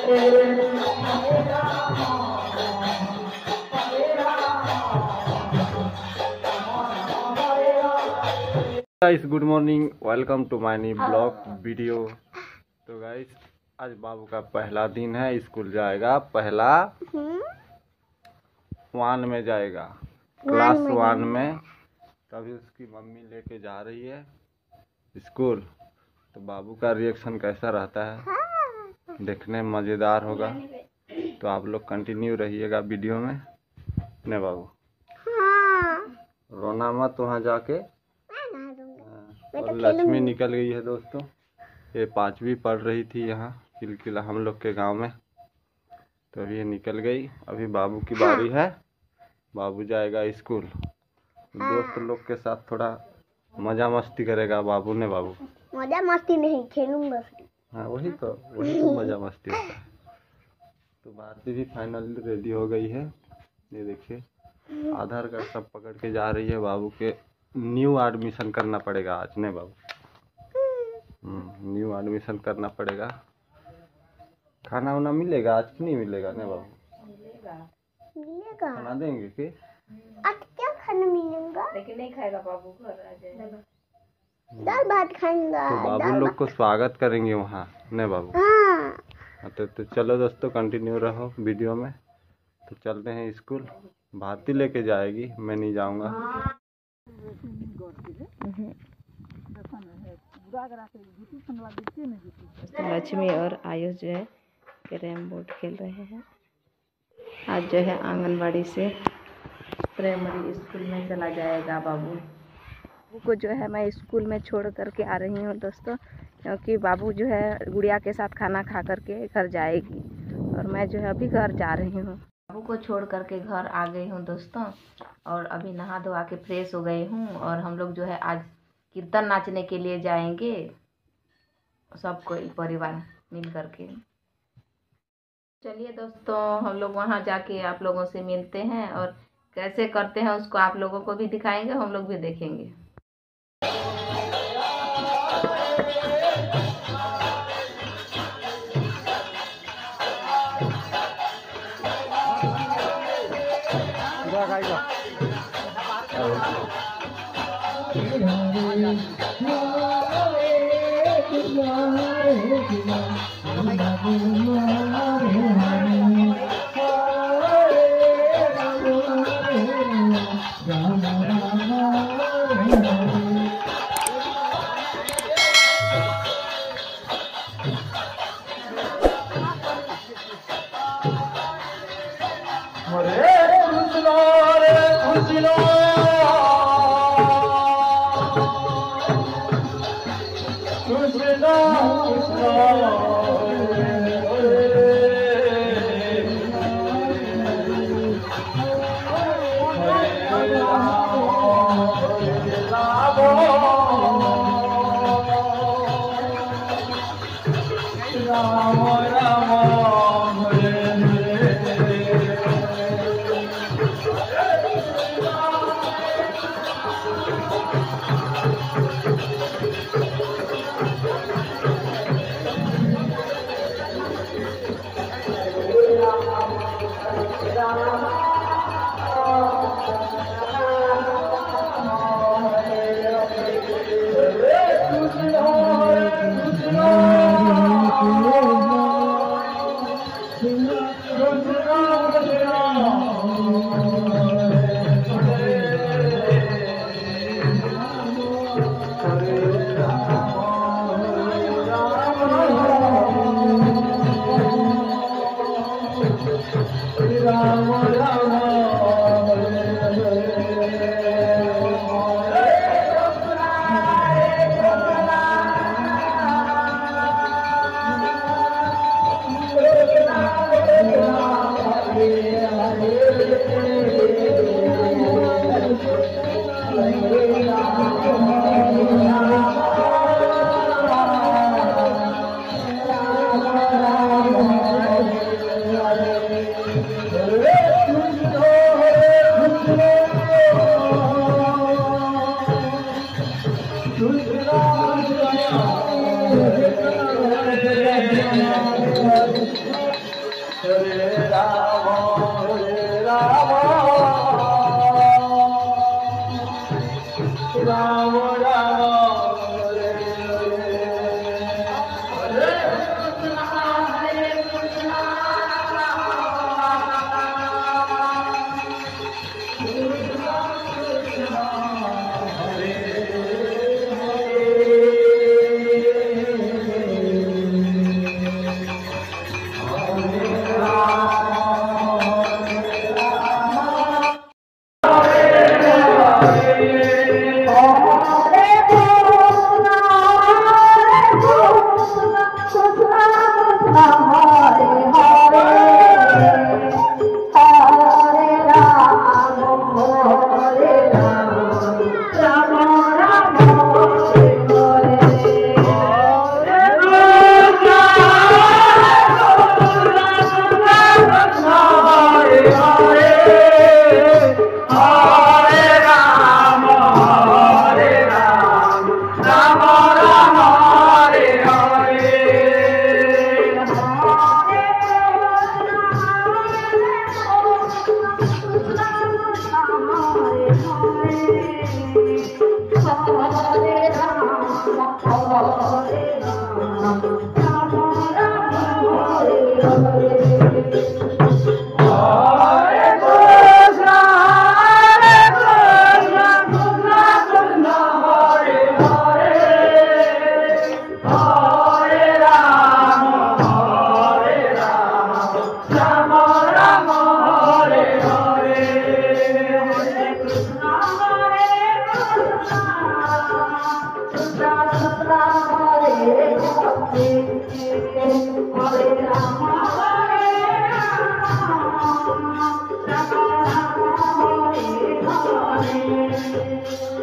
Guys good morning, welcome to my new blog video. तो guys आज बाबू का पहला दिन है, स्कूल जाएगा, पहला 1 में जाएगा, क्लास 1 में। तभी उसकी मम्मी लेके जा रही है स्कूल। तो बाबू का रिएक्शन कैसा रहता है देखने में मज़ेदार होगा। तो आप लोग कंटिन्यू रहिएगा वीडियो में। ने बाबू रोना मत वहाँ जाके। और लक्ष्मी निकल गई है दोस्तों, ये 5वीं पढ़ रही थी यहाँ किलकिला हम लोग के गांव में। तो अभी ये निकल गई। अभी बाबू की बारी है, बाबू जाएगा स्कूल। दोस्त लोग के साथ थोड़ा मज़ा मस्ती करेगा बाबू। ने बाबू मज़ा मस्ती नहीं, खेलूंगा। हाँ वही तो मज़ा मस्ती होता है। तो भारती भी फाइनली रेडी हो गई है। ये देखिए आधार कार्ड सब पकड़ के जा रही है। बाबू के न्यू एडमिशन करना पड़ेगा आज। ने बाबू न्यू एडमिशन करना पड़ेगा। खाना वाना मिलेगा आज कि नहीं मिलेगा? ने बाबू मिलेगा। खाना देंगे कि आज क्या खाना मिलेगा? लेकिन नहीं खाएगा बाबू, घर आ जाएगा। दाल भात खाएंगा। तो बाबू लोग को स्वागत करेंगे वहाँ। ने बाबू हाँ। तो चलो दोस्तों कंटिन्यू रहो वीडियो में। तो चलते हैं स्कूल। भारती लेके जाएगी, मैं नहीं जाऊँगा। लक्ष्मी और आयुष जो है कैरम बोर्ड खेल रहे हैं। आज जो है आंगनबाड़ी से प्राइमरी स्कूल में चला जाएगा बाबू। बाबू को जो है मैं स्कूल में छोड़ करके आ रही हूँ दोस्तों, क्योंकि बाबू जो है गुड़िया के साथ खाना खा करके घर जाएगी और मैं जो है अभी घर जा रही हूँ। बाबू को छोड़ करके घर आ गई हूँ दोस्तों, और अभी नहा धोवा के फ्रेश हो गई हूँ। और हम लोग जो है आज कीर्तन नाचने के लिए जाएंगे, सब कोई परिवार मिल करके। चलिए दोस्तों हम लोग वहाँ जाके आप लोगों से मिलते हैं और कैसे करते हैं उसको आप लोगों को भी दिखाएंगे, हम लोग भी देखेंगे। Hare Rama, Hare Rama, Rama Rama, Hare Hare,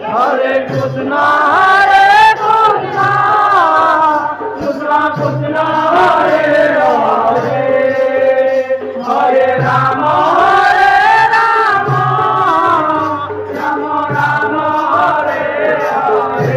Hare Krishna, Hare Krishna, Krishna Krishna, Hare Hare, Hare Rama, Rama Rama, Hare Hare.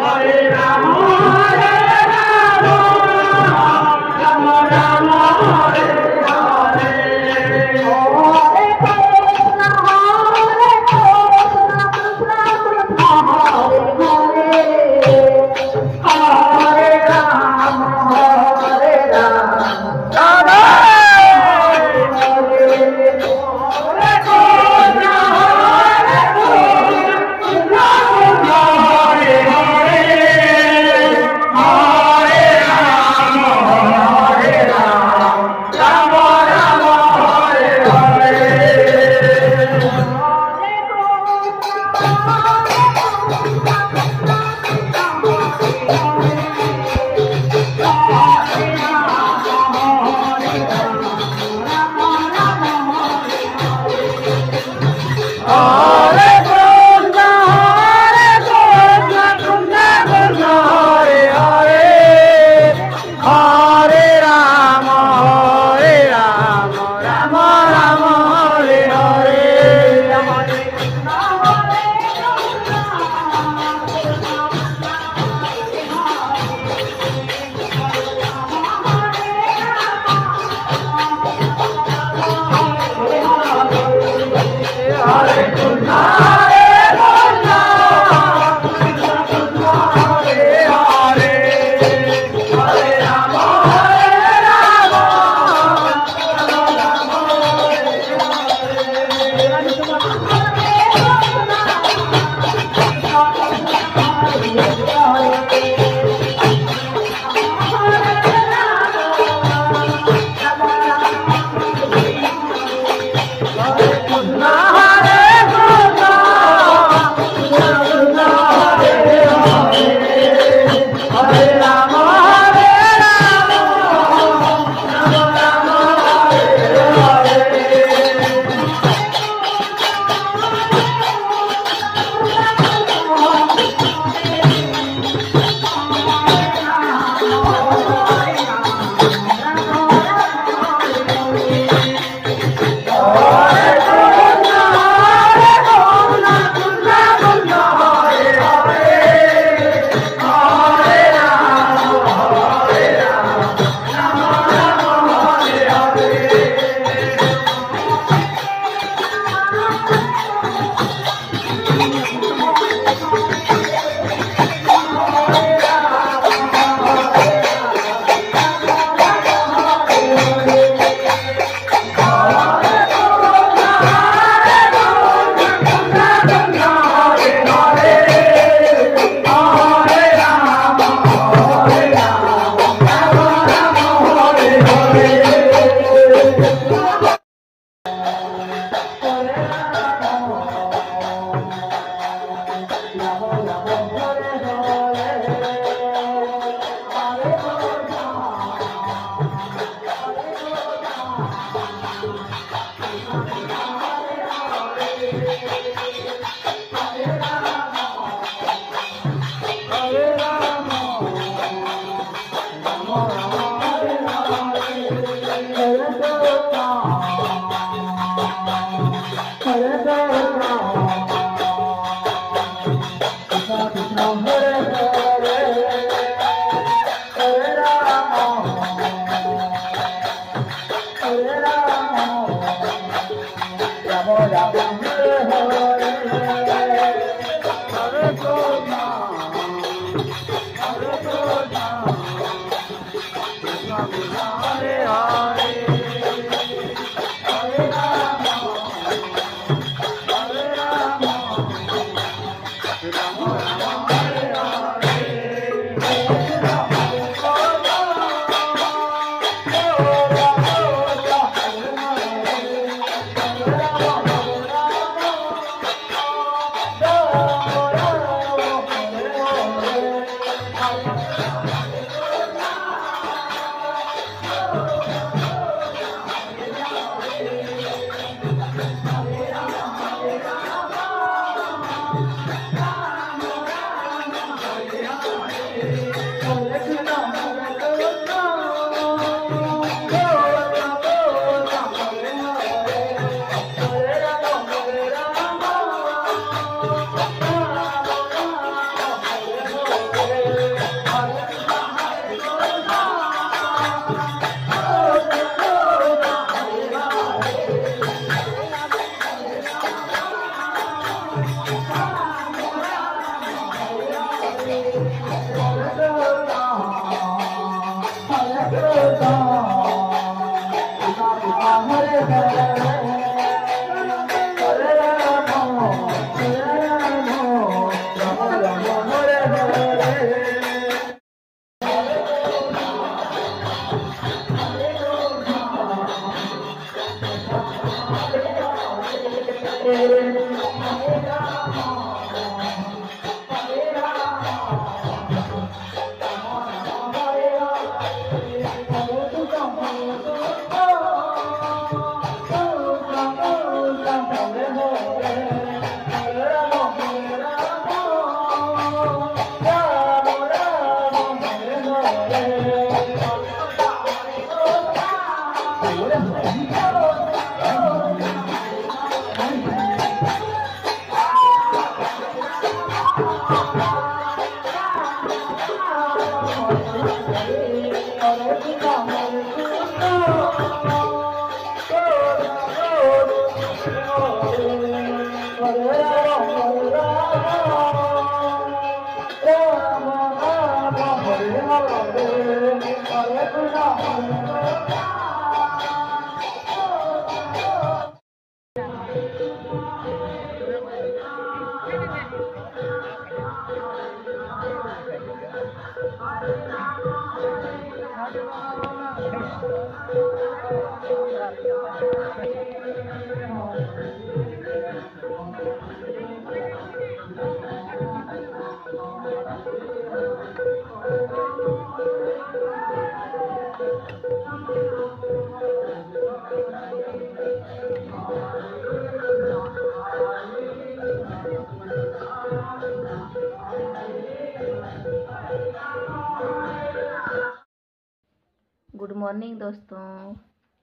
Hare Rama, good morning दोस्तों।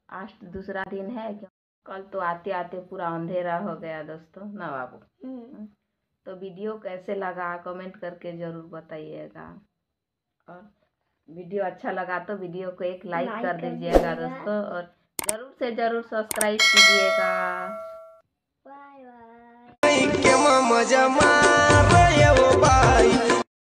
आज दूसरा दिन है क्यों, कल तो आते आते पूरा अंधेरा हो गया दोस्तों ना बाबू। तो वीडियो कैसे लगा कमेंट करके ज़रूर बताइएगा, और वीडियो अच्छा लगा तो वीडियो को एक लाइक कर दीजिएगा दोस्तों, और ज़रूर से ज़रूर सब्सक्राइब कीजिएगा। Bye bye.